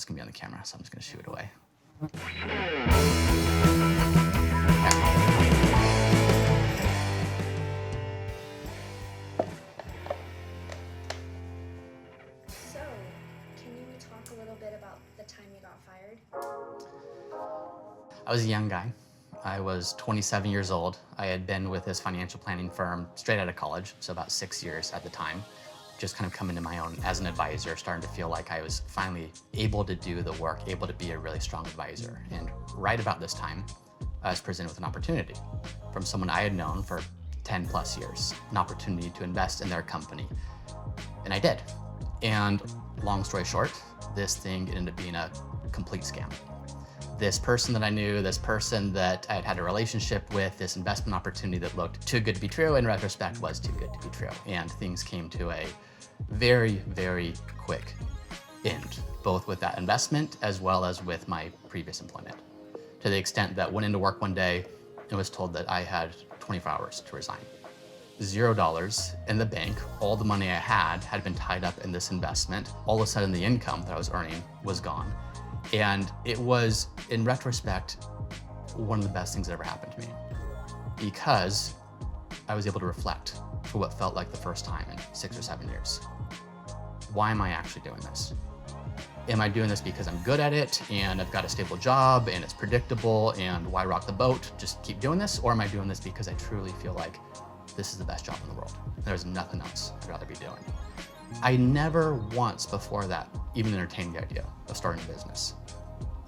it's gonna be on the camera, so I'm just gonna shoo it away. So, can you talk a little bit about the time you got fired? I was a young guy. I was 27 years old. I had been with this financial planning firm straight out of college, so about 6 years at the time. Just kind of coming to my own as an advisor, starting to feel like I was finally able to do the work, able to be a really strong advisor. And right about this time, I was presented with an opportunity from someone I had known for 10 plus years, an opportunity to invest in their company. And I did. And long story short, this thing ended up being a complete scam. This person that I knew, this person that I had had a relationship with, this investment opportunity that looked too good to be true, in retrospect was too good to be true. And things came to a very, very quick end, both with that investment as well as with my previous employment. To the extent that went into work one day and was told that I had 24 hours to resign. $0 in the bank. All the money I had been tied up in this investment. All of a sudden the income that I was earning was gone. And it was, in retrospect, one of the best things that ever happened to me, because I was able to reflect for what felt like the first time in 6 or 7 years. Why am I actually doing this? Am I doing this because I'm good at it and I've got a stable job and it's predictable and why rock the boat, just keep doing this? Or am I doing this because I truly feel like this is the best job in the world? There's nothing else I'd rather be doing. I never once before that even entertained the idea of starting a business.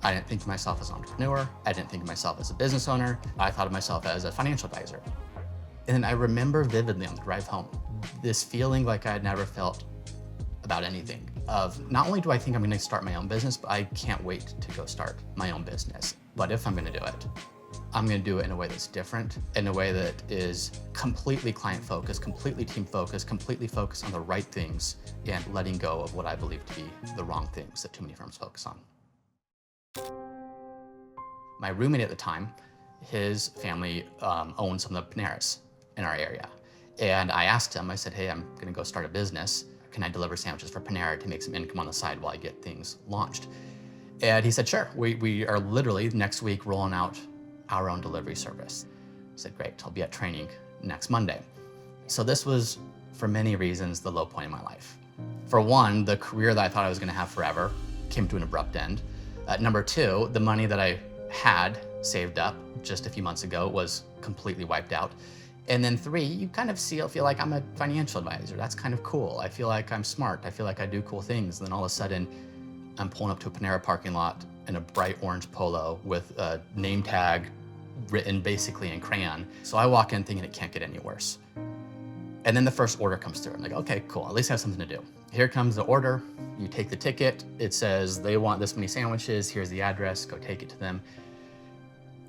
I didn't think of myself as an entrepreneur. I didn't think of myself as a business owner. I thought of myself as a financial advisor. And I remember vividly on the drive home, this feeling like I had never felt about anything of not only do I think I'm gonna start my own business, but I can't wait to go start my own business. But if I'm gonna do it, I'm gonna do it in a way that's different, in a way that is completely client-focused, completely team-focused, completely focused on the right things and letting go of what I believe to be the wrong things that too many firms focus on. My roommate at the time, his family owned some of the Paneras in our area. And I asked him, I said, hey, I'm gonna go start a business. Can I deliver sandwiches for Panera to make some income on the side while I get things launched? And he said, sure. We are literally next week rolling out our own delivery service. I said, great, I'll be at training next Monday. So this was, for many reasons, the low point in my life. For one, the career that I thought I was gonna have forever came to an abrupt end. Number two, the money that I had saved up just a few months ago was completely wiped out. And then three, you kind of feel like I'm a financial advisor. That's kind of cool. I feel like I'm smart. I feel like I do cool things. And then all of a sudden, I'm pulling up to a Panera parking lot in a bright orange polo with a name tag written basically in crayon. So I walk in thinking it can't get any worse. And then the first order comes through. I'm like, okay, cool, at least I have something to do. Here comes the order. You take the ticket. It says they want this many sandwiches. Here's the address, go take it to them.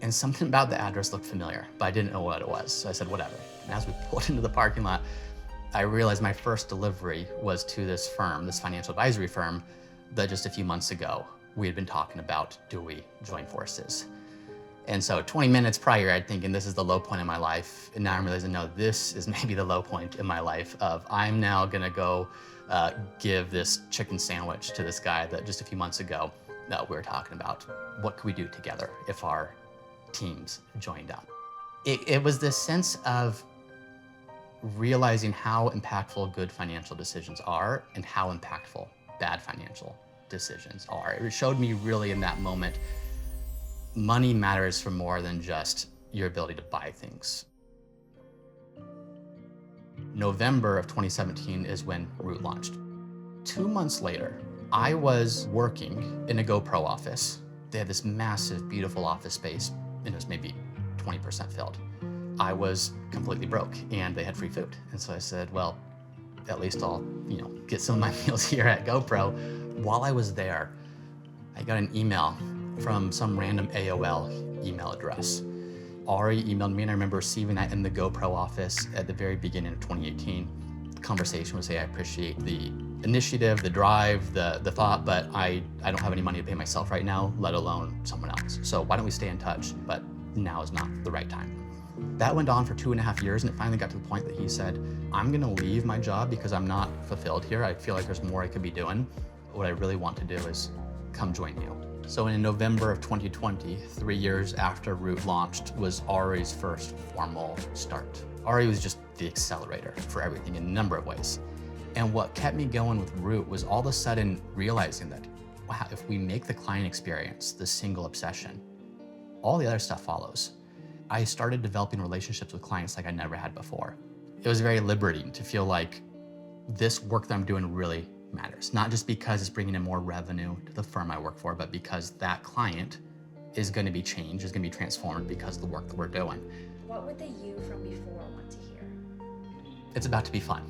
And something about the address looked familiar, but I didn't know what it was. So I said, whatever. And as we pulled into the parking lot, I realized my first delivery was to this firm, this financial advisory firm, that just a few months ago, we had been talking about, do we join forces? And so 20 minutes prior, I'd thinking this is the low point in my life. And now I'm realizing, no, this is maybe the low point in my life of I'm now gonna go give this chicken sandwich to this guy that just a few months ago we were talking about. What could we do together if our teams joined up? It was this sense of realizing how impactful good financial decisions are and how impactful bad financial decisions are. It showed me really in that moment, money matters for more than just your ability to buy things. November of 2017 is when Root launched. 2 months later, I was working in a GoPro office. They had this massive, beautiful office space, and it was maybe 20% filled. I was completely broke, and they had free food. And so I said, well, at least I'll, get some of my meals here at GoPro. While I was there, I got an email from some random AOL email address. Ari emailed me, and I remember receiving that in the GoPro office at the very beginning of 2018. The conversation was, hey, I appreciate the initiative, the drive, the thought, but I don't have any money to pay myself right now, let alone someone else. So why don't we stay in touch? But now is not the right time. That went on for 2.5 years, and it finally got to the point that he said, I'm gonna leave my job because I'm not fulfilled here. I feel like there's more I could be doing. What I really want to do is come join you. So in November of 2020, 3 years after Root launched, was Ari's first formal start. Ari was just the accelerator for everything in a number of ways. And what kept me going with Root was all of a sudden realizing that, wow, if we make the client experience the single obsession, all the other stuff follows. I started developing relationships with clients like I never had before. It was very liberating to feel like this work that I'm doing really matters, not just because it's bringing in more revenue to the firm I work for, but because that client is going to be changed, is going to be transformed because of the work that we're doing. What would the you from before want to hear? It's about to be fun.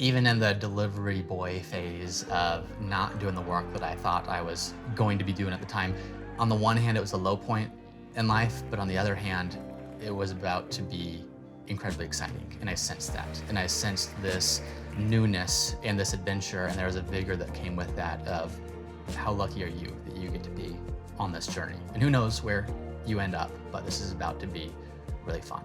Even in the delivery boy phase of not doing the work that I thought I was going to be doing at the time, on the one hand, it was a low point in life, but on the other hand, it was about to be incredibly exciting. And I sensed that. And I sensed this newness and this adventure, and there was a vigor that came with that of how lucky are you that you get to be on this journey. And who knows where you end up, but this is about to be really fun.